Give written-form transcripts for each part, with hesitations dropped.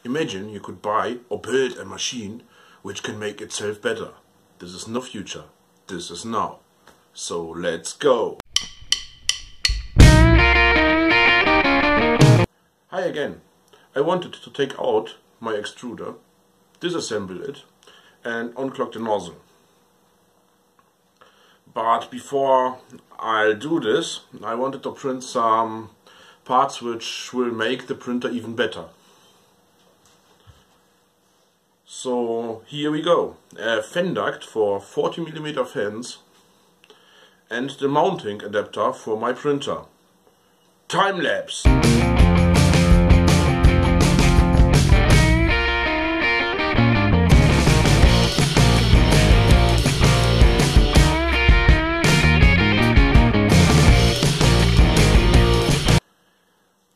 Imagine you could buy or build a machine which can make itself better. This is no future, this is now. So let's go! Hi again. I wanted to take out my extruder, disassemble it and unclog the nozzle. But before I do this, I wanted to print some parts which will make the printer even better. So here we go. A fan duct for 40mm fans and the mounting adapter for my printer. Time lapse!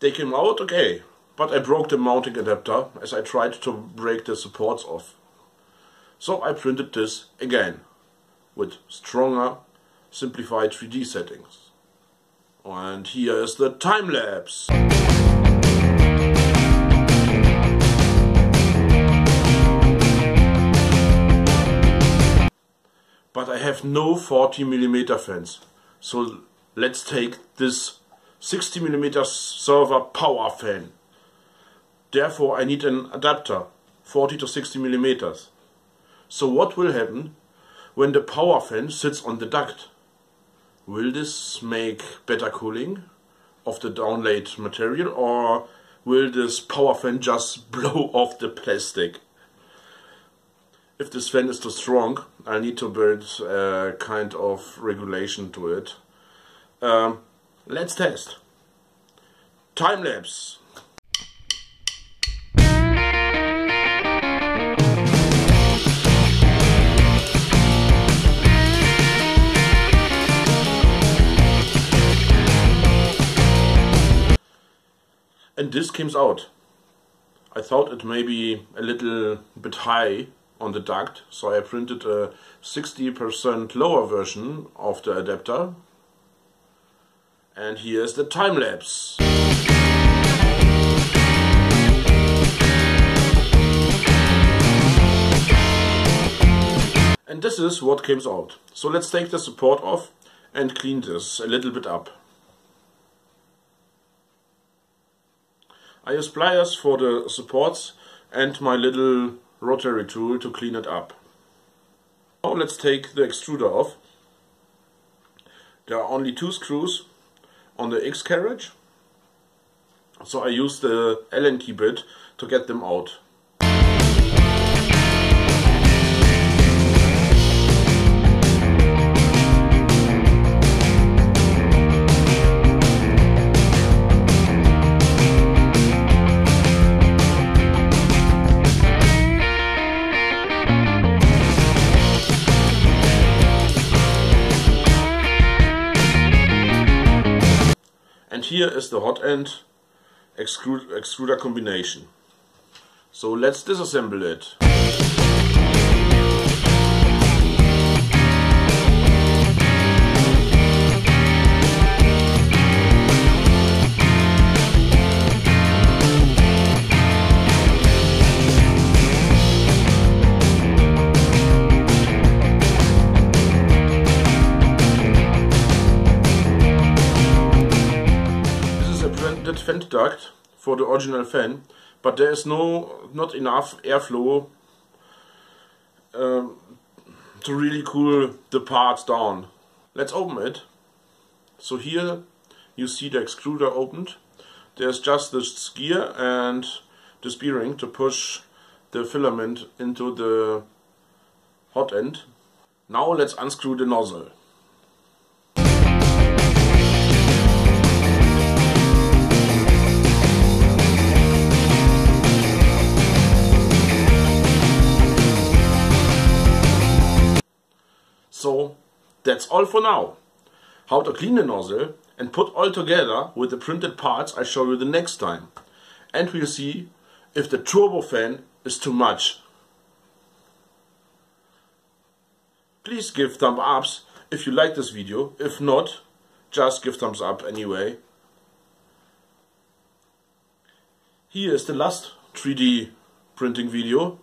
They came out okay, but I broke the mounting adapter as I tried to break the supports off. So I printed this again with stronger, simplified 3D settings. And here is the time lapse. But I have no 40mm fans, so let's take this 60mm server power fan. Therefore I need an adapter 40 to 60mm. So what will happen when the power fan sits on the duct? Will this make better cooling of the downlaid material, or will this power fan just blow off the plastic? If this fan is too strong, I need to build a kind of regulation to it. Let's test. Time lapse. And this comes out. I thought it may be a little bit high on the duct, so I printed a 60% lower version of the adapter. And here's the time lapse. And this is what comes out. So let's take the support off and clean this a little bit up. I use pliers for the supports and my little rotary tool to clean it up. Now let's take the extruder off. There are only 2 screws on the X carriage, so I use the Allen key bit to get them out. And here is the hot end extruder combination. So let's disassemble it. Fan duct for the original fan, but there is not enough airflow to really cool the parts down. Let's open it. So here you see the extruder opened. There's just this gear and this bearing to push the filament into the hot end. Now let's unscrew the nozzle. So that's all for now. How to clean the nozzle and put all together with the printed parts I show you the next time. And we'll see if the turbo fan is too much. Please give thumbs ups if you like this video. If not, just give thumbs up anyway. Here is the last 3D printing video,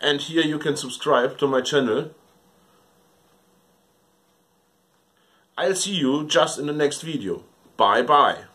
and here you can subscribe to my channel. I'll see you just in the next video. Bye bye.